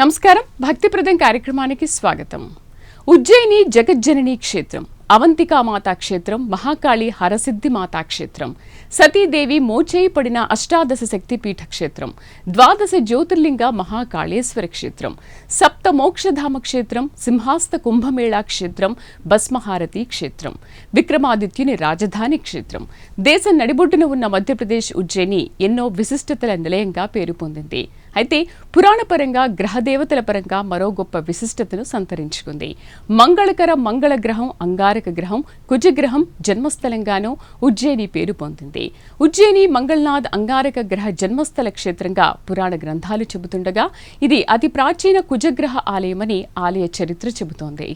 నమస్కారం. భక్తిప్రదం కార్యక్రమానికి స్వాగతం. ఉజ్జయిని జగజ్జనని క్షేత్రం, అవంతికా మాతా క్షేత్రం, మహాకాళి హరసిద్ధి మాతా క్షేత్రం, సతీదేవి మోచేయి పడిన అష్టాదశ శక్తిపీఠ క్షేత్రం, ద్వాదశ జ్యోతిర్లింగ మహాకాళేశ్వర క్షేత్రం, సప్త మోక్షధామ క్షేత్రం, సింహాస్త కుంభమేళా క్షేత్రం, భస్మహారతి క్షేత్రం, విక్రమాదిత్యుని రాజధాని క్షేత్రం. దేశం నడిబొడ్డున ఉన్న మధ్యప్రదేశ్ ఉజ్జయిని ఎన్నో విశిష్టతల నిలయంగా పేరు పొందింది. అయితే పురాణపరంగా గ్రహదేవతల పరంగా మరో గొప్ప విశిష్టతను సంతరించుకుంది. మంగళకర మంగళ గ్రహం అంగారక గ్రహం కుజగ్రహం జన్మస్థలంగానూ ఉజ్జయిని పేరు పొందింది. ఉజ్జయిని మంగళనాథ్ అంగారక గ్రహ జన్మస్థల క్షేత్రంగా పురాణ గ్రంథాలు చెబుతుండగా ఇది అతి ప్రాచీన కుజగ్రహ ఆలయమని ఆలయ చరిత్ర చెబుతోంది.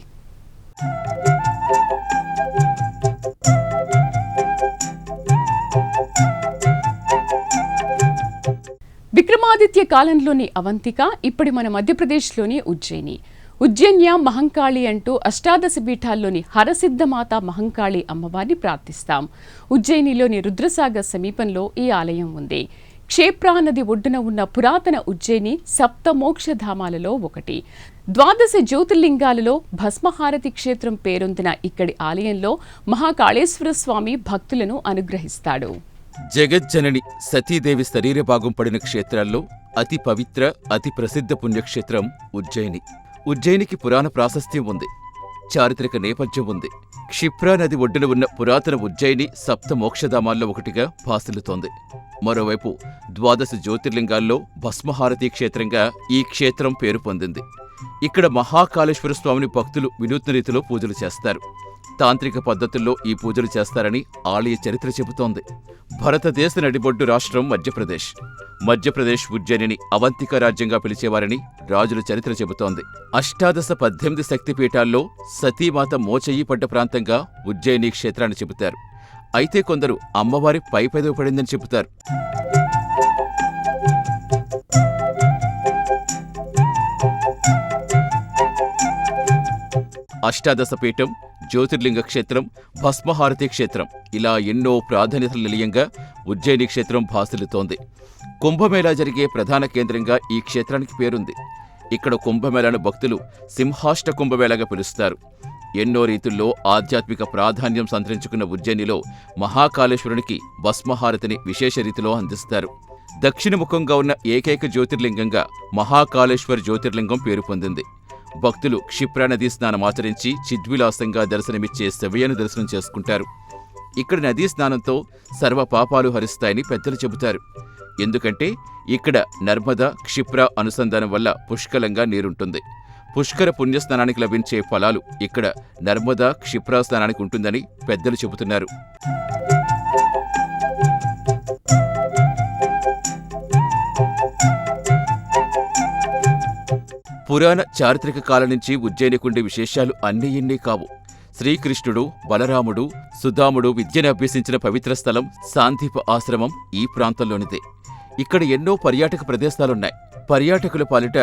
విక్రమాదిత్య కాలంలోని అవంతిక ఇప్పటి మన మధ్యప్రదేశ్లోని ఉజ్జయిని. ఉజ్జయిన్య మహంకాళి అంటూ అష్టాదశ పీఠాల్లోని హరసిద్ధమాత మహంకాళి అమ్మవారిని ప్రార్థిస్తాం. ఉజ్జయినిలోని రుద్రసాగర్ సమీపంలో ఈ ఆలయం ఉంది. క్షేప్రా నది ఒడ్డున ఉన్న పురాతన ఉజ్జయిని సప్త మోక్షధామాలలో ఒకటి. ద్వాదశ జ్యోతిర్లింగాలలో భస్మహారతి క్షేత్రం పేరొందిన ఇక్కడి ఆలయంలో మహాకాళేశ్వర స్వామి భక్తులను అనుగ్రహిస్తాడు. జగజ్జనని సతీదేవి శరీర భాగం పడిన క్షేత్రాల్లో అతి పవిత్ర అతి ప్రసిద్ధ పుణ్యక్షేత్రం ఉజ్జయిని. ఉజ్జయినికి పురాణ ప్రాశస్త్యం ఉంది, చారిత్రక నేపథ్యం ఉంది. క్షిప్రా నది ఒడ్డున ఉన్న పురాతన ఉజ్జయిని సప్త మోక్షధామాల్లో ఒకటిగా భాసిల్లుతోంది. మరోవైపు ద్వాదశ జ్యోతిర్లింగాల్లో భస్మహారతి క్షేత్రంగా ఈ క్షేత్రం పేరు పొందింది. ఇక్కడ మహాకాళేశ్వర స్వామిని భక్తులు వినూత్న రీతిలో పూజలు చేస్తారు. తాంత్రిక పద్ధతుల్లో ఈ పూజలు చేస్తారని ఆలయ చరిత్ర చెబుతోంది. భారతదేశ నడిబొడ్డు రాష్ట్రం మధ్యప్రదేశ్. మధ్యప్రదేశ్ ఉజ్జయినిని అవంతిక రాజ్యంగా పిలిచేవారని రాజుల చరిత్ర చెబుతోంది. అష్టాదశ 18 శక్తిపీఠాల్లో సతీమాత మోచేయి పడ్డ ప్రాంతంగా ఉజ్జయిని క్షేత్రాన్ని చెబుతారు. అయితే కొందరు అమ్మవారి పైపెదవి పడిందని చెబుతారు. అష్టాదశ పీఠం, జ్యోతిర్లింగ క్షేత్రం, భస్మహారతి క్షేత్రం ఇలా ఎన్నో ప్రాధాన్యతల నిలయంగా ఉజ్జయిని క్షేత్రం భాసిల్లుతోంది. కుంభమేళా జరిగే ప్రధాన కేంద్రంగా ఈ క్షేత్రానికి పేరుంది. ఇక్కడ కుంభమేళాను భక్తులు సింహాష్ట కుంభమేళాగా పిలుస్తారు. ఎన్నో రీతుల్లో ఆధ్యాత్మిక ప్రాధాన్యం సంతరించుకున్న ఉజ్జయినిలో మహాకాళేశ్వరునికి భస్మహారతిని విశేష రీతిలో అందిస్తారు. దక్షిణముఖంగా ఉన్న ఏకైక జ్యోతిర్లింగంగా మహాకాళేశ్వర జ్యోతిర్లింగం పేరు పొందింది. భక్తులు క్షిప్రా నదీ స్నానమాచరించి చిద్విలాసంగా దర్శనమిచ్చే శివయ్యను దర్శనం చేసుకుంటారు. ఇక్కడ నదీ స్నానంతో సర్వ పాపాలు హరిస్తాయని పెద్దలు చెబుతారు. ఎందుకంటే ఇక్కడ నర్మదా క్షిప్రా అనుసంధానం వల్ల పుష్కలంగా నీరుంటుంది. పుష్కర పుణ్యస్నానానికి లభించే ఫలాలు ఇక్కడ నర్మదా క్షిప్రా స్నానానికి ఉంటుందని పెద్దలు చెబుతున్నారు. పురాణ చారిత్రక కాలం నుంచి ఉజ్జయినికుండే విశేషాలు అన్నీ ఇన్నీ కావు. శ్రీకృష్ణుడు, బలరాముడు, సుధాముడు విద్యను అభ్యసించిన పవిత్ర స్థలం సాందీప ఆశ్రమం ఈ ప్రాంతంలోనిదే. ఇక్కడ ఎన్నో పర్యాటక ప్రదేశాలున్నాయి. పర్యాటకుల పాలిట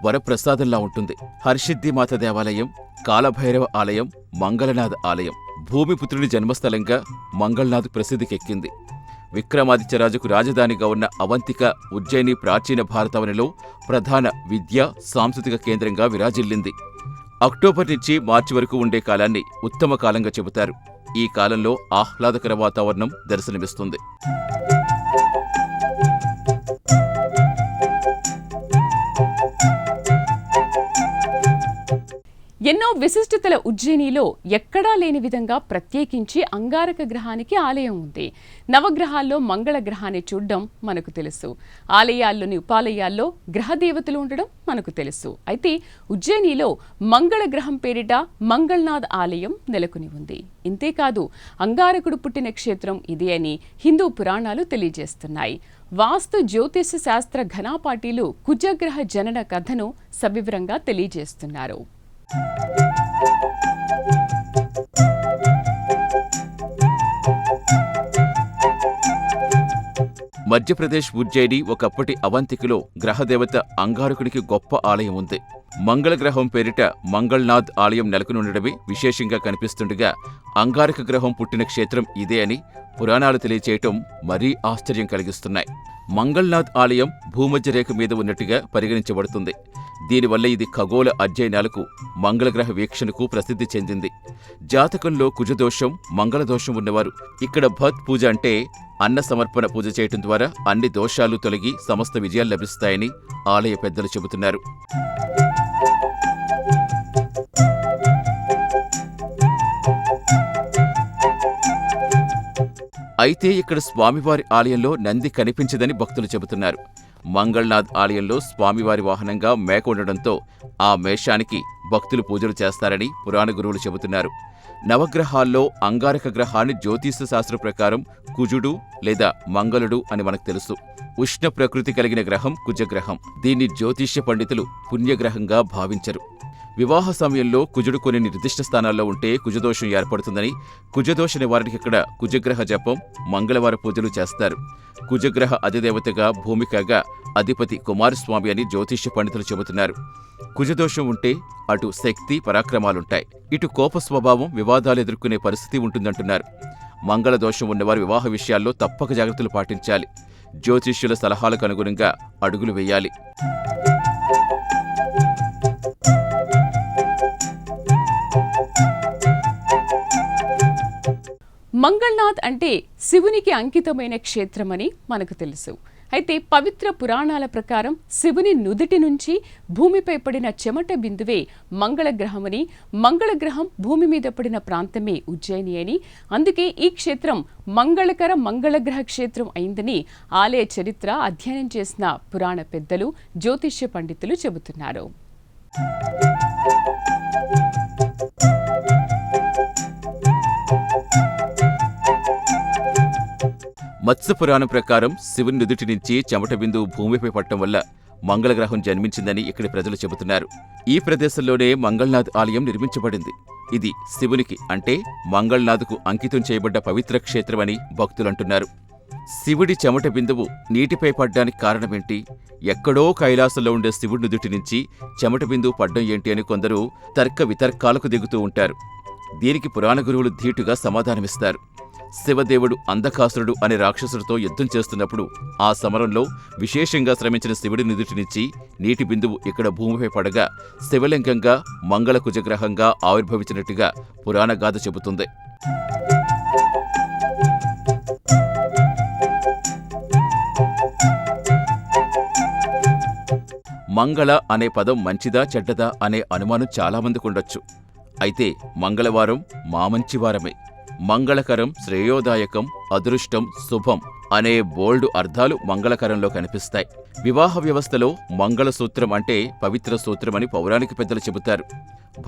వరప్రసాదంలా ఉంటుంది. హర్షిద్ధిమాత దేవాలయం, కాలభైరవ ఆలయం, మంగళనాథ్ ఆలయం. భూమిపుత్రుడి జన్మస్థలంగా మంగళనాథ్ ప్రసిద్ధికెక్కింది. విక్రమాదిత్యరాజుకు రాజధానిగా ఉన్న అవంతిక ఉజ్జయిని ప్రాచీన భారతావనిలో ప్రధాన విద్యా సాంస్కృతిక కేంద్రంగా విరాజిల్లింది. అక్టోబర్ నుంచి మార్చి వరకు ఉండే కాలాన్ని ఉత్తమ కాలంగా చెబుతారు. ఈ కాలంలో ఆహ్లాదకర వాతావరణం దర్శనమిస్తుంది. ఎన్నో విశిష్టతల ఉజ్జయినిలో ఎక్కడా లేని విధంగా ప్రత్యేకించి అంగారక గ్రహానికి ఆలయం ఉంది. నవగ్రహాల్లో మంగళ గ్రహాన్ని చూడడం మనకు తెలుసు. ఆలయాల్లోని ఉపాలయాల్లో గ్రహదేవతలు ఉండడం మనకు తెలుసు. అయితే ఉజ్జయినిలో మంగళ గ్రహం పేరిట మంగళనాథ్ ఆలయం నెలకొని ఉంది. ఇంతేకాదు అంగారకుడు పుట్టిన క్షేత్రం ఇదే అని హిందూ పురాణాలు తెలియజేస్తున్నాయి. వాస్తు జ్యోతిష శాస్త్ర ఘనాపాటీలు కుజగ్రహ జనన కథను సవివరంగా తెలియజేస్తున్నారు. మధ్యప్రదేశ్ ఉజ్జయిని ఒకప్పటి అవంతికలో గ్రహదేవత అంగారకునికి గొప్ప ఆలయం ఉంది. మంగళగ్రహం పేరిట మంగళనాథ్ ఆలయం నెలకొనుండడమే విశేషంగా కనిపిస్తుండగా అంగారక గ్రహం పుట్టిన క్షేత్రం ఇదే అని పురాణాలు తెలియచేయటం మరీ ఆశ్చర్యం కలిగిస్తున్నాయి. మంగళనాథ్ ఆలయం భూమధ్యరేఖ మీద ఉన్నట్టుగా పరిగణించబడుతుంది. దీనివల్ల ఇది ఖగోళ అధ్యయనాలకు, మంగళగ్రహ వీక్షణకు ప్రసిద్ధి చెందింది. జాతకంలో కుజదోషం, మంగళదోషం ఉన్నవారు ఇక్కడ భత్ పూజ అంటే అన్న సమర్పణ పూజ చేయటం ద్వారా అన్ని దోషాలు తొలగి సమస్త విజయాలు లభిస్తాయని ఆలయ పెద్దలు చెబుతున్నారు. అయితే ఇక్కడ స్వామివారి ఆలయంలో నంది కనిపించదని భక్తులు చెబుతున్నారు. మంగళనాథ్ ఆలయంలో స్వామివారి వాహనంగా మేక ఉండడంతో ఆ మేషానికి భక్తులు పూజలు చేస్తారని పురాణ గురువులు చెబుతున్నారు. నవగ్రహాల్లో అంగారక గ్రహాన్ని జ్యోతిష శాస్త్ర ప్రకారం కుజుడు లేదా మంగళుడు అని మనకు తెలుసు. ఉష్ణ ప్రకృతి కలిగిన గ్రహం కుజగ్రహం. దీన్ని జ్యోతిష్య పండితులు పుణ్యగ్రహంగా భావించరు. వివాహ సమయంలో కుజుడు కొన్ని నిర్దిష్ట స్థానాల్లో ఉంటే కుజదోషం ఏర్పడుతుందని, కుజదోష నివారణకి ఇక్కడ కుజగ్రహ జపం, మంగళవార పూజలు చేస్తారు. కుజగ్రహ అధిదేవతగా భూమి కాగా అధిపతి కుమారస్వామి అని జ్యోతిష్య పండితులు చెబుతున్నారు. కుజదోషం ఉంటే అటు శక్తి, పరాక్రమాలుంటాయి, ఇటు కోప స్వభావం, వివాదాలు ఎదుర్కొనే పరిస్థితి ఉంటుందంటున్నారు. మంగళదోషం ఉన్నవారు వివాహ విషయాల్లో తప్పక జాగ్రత్తలు పాటించాలి. జ్యోతిష్యుల సలహాలకు అనుగుణంగా అడుగులు వేయాలి. మంగళనాథ్ అంటే శివునికి అంకితమైన క్షేత్రమని మనకు తెలుసు. అయితే పవిత్ర పురాణాల ప్రకారం శివుని నుదిటి నుంచి భూమిపై పడిన చెమట బిందువే మంగళగ్రహమని, మంగళగ్రహం భూమి మీద పడిన ప్రాంతమే ఉజ్జయిని అని, అందుకే ఈ క్షేత్రం మంగళకర మంగళగ్రహ క్షేత్రం అయిందని ఆలయ చరిత్ర అధ్యయనం చేసిన పురాణ పెద్దలు, జ్యోతిష్య పండితులు చెబుతున్నారు. మత్స్యపురాణం ప్రకారం శివుని నుదుటి నుంచి చెమట బిందువు భూమిపై పట్టడం వల్ల మంగళగ్రహం జన్మించిందని ఇక్కడి ప్రజలు చెబుతున్నారు. ఈ ప్రదేశంలోనే మంగళనాథ్ ఆలయం నిర్మించబడింది. ఇది శివునికి అంటే మంగళనాథ్కు అంకితం చేయబడ్డ పవిత్ర క్షేత్రమని భక్తులంటున్నారు. శివుడి చెమట బిందువు నీటిపై పడ్డానికి కారణమేంటి? ఎక్కడో కైలాసంలో ఉండే శివుడి నుదుటి నుంచి చెమట బిందువు పడ్డం ఏంటి అని కొందరు తర్క వితర్కాలకు దిగుతూ ఉంటారు. దీనికి పురాణ గురువులు ధీటుగా సమాధానమిస్తారు. శివదేవుడు అంధకాసురుడు అనే రాక్షసుడితో యుద్ధం చేస్తున్నప్పుడు ఆ సమరంలో విశేషంగా శ్రమించిన శివుడి నుదుటి నుంచి నీటి బిందువు ఇక్కడ భూమిపై పడగా శివలింగంగా, మంగళ కుజగ్రహంగా ఆవిర్భవించినట్టుగా పురాణ గాథ చెబుతుంది. మంగళ అనే పదం మంచిదా చెడ్డదా అనే అనుమానం చాలామందికి ఉండొచ్చు. అయితే మంగళవారం మా మంచివారమే. మంగళకరం, శ్రేయోదాయకం, అదృష్టం, శుభం అనే బోల్డ్ అర్థాలు మంగళకరంలో కనిపిస్తాయి. వివాహ వ్యవస్థలో మంగళసూత్రం అంటే పవిత్ర సూత్రమని పౌరాణిక పెద్దలు చెబుతారు.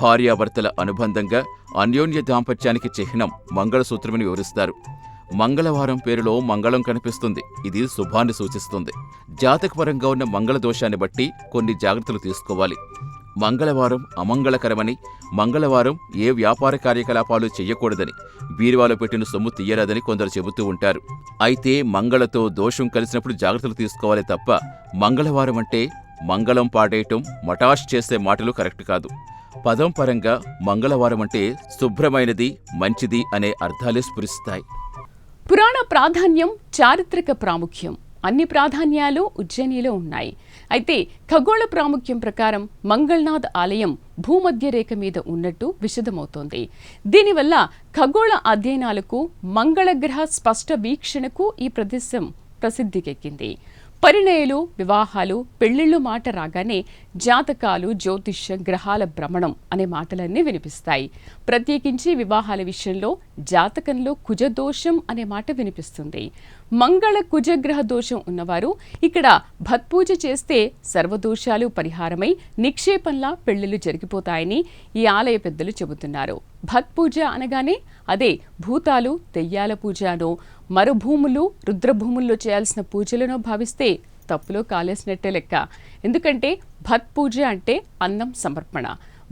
భార్యాభర్తల అనుబంధంగా అన్యోన్య దాంపత్యానికి చిహ్నం మంగళసూత్రమని వివరిస్తారు. మంగళవారం పేరులో మంగళం కనిపిస్తుంది. ఇది శుభాన్ని సూచిస్తుంది. జాతకపరంగా ఉన్న మంగళ దోషాన్ని బట్టి కొన్ని జాగ్రత్తలు తీసుకోవాలి. మంగళవారం అమంగళకరమని, మంగళవారం ఏ వ్యాపార కార్యకలాపాలు చెయ్యకూడదని, బీరువాలో పెట్టిన సొమ్ము తీయరాదని కొందరు చెబుతూ ఉంటారు. అయితే మంగళతో దోషం కలిసినప్పుడు జాగ్రత్తలు తీసుకోవాలి తప్ప మంగళవారం అంటే మంగళం పాడేయటం, మటాష్ చేసే మాటలు కరెక్ట్ కాదు. పదం పరంగా మంగళవారం అంటే శుభ్రమైనది, మంచిది అనే అర్థాలే స్ఫురిస్తాయి. పురాణ ప్రాధాన్యం, చారిత్రక ప్రాముఖ్యం అన్ని ప్రాధాన్యాలు ఉజ్జయినిలో ఉన్నాయి. అయితే ఖగోళ ప్రాముఖ్యం ప్రకారం మంగళనాథ్ ఆలయం భూమధ్య రేఖ మీద ఉన్నట్టు విశదమవుతోంది. దీనివల్ల ఖగోళ అధ్యయనాలకు, మంగళగ్రహ స్పష్ట వీక్షణకు ఈ ప్రదేశం ప్రసిద్ధికెక్కింది. పరిణయాలు, వివాహాలు, పెళ్లిళ్ళు మాట రాగానే జాతకాలు, జ్యోతిష్యం, గ్రహాల భ్రమణం అనే మాటలన్నీ వినిపిస్తాయి. ప్రత్యేకించి వివాహాల విషయంలో జాతకంలో కుజదోషం అనే మాట వినిపిస్తుంది. మంగళ కుజగ్రహ దోషం ఉన్నవారు ఇక్కడ భత్పూజ చేస్తే సర్వదోషాలు పరిహారమై నిక్షేపంలా పెళ్లిళ్లు జరిగిపోతాయని ఈ ఆలయ పెద్దలు చెబుతున్నారు. భత్పూజ అనగానే అదే భూతాలు, దెయ్యాల పూజనో, మరుభూములు, రుద్రభూముల్లో చేయాల్సిన పూజలనో భావిస్తే తప్పులో కాలేసినట్టే లెక్క. ఎందుకంటే భత్పూజ అంటే అన్నం సమర్పణ,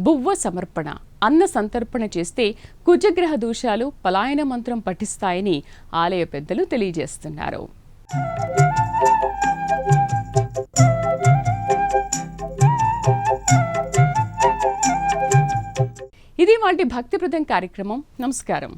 బువ్వ సమర్పణ, అన్న సంతర్పణ చేస్తే కుజగ్రహ దోషాలు పలాయన మంత్రం పఠిస్తాయని ఆలయ పెద్దలు తెలియజేస్తున్నారు. ఇది వాటి భక్తిప్రదం కార్యక్రమం. నమస్కారం.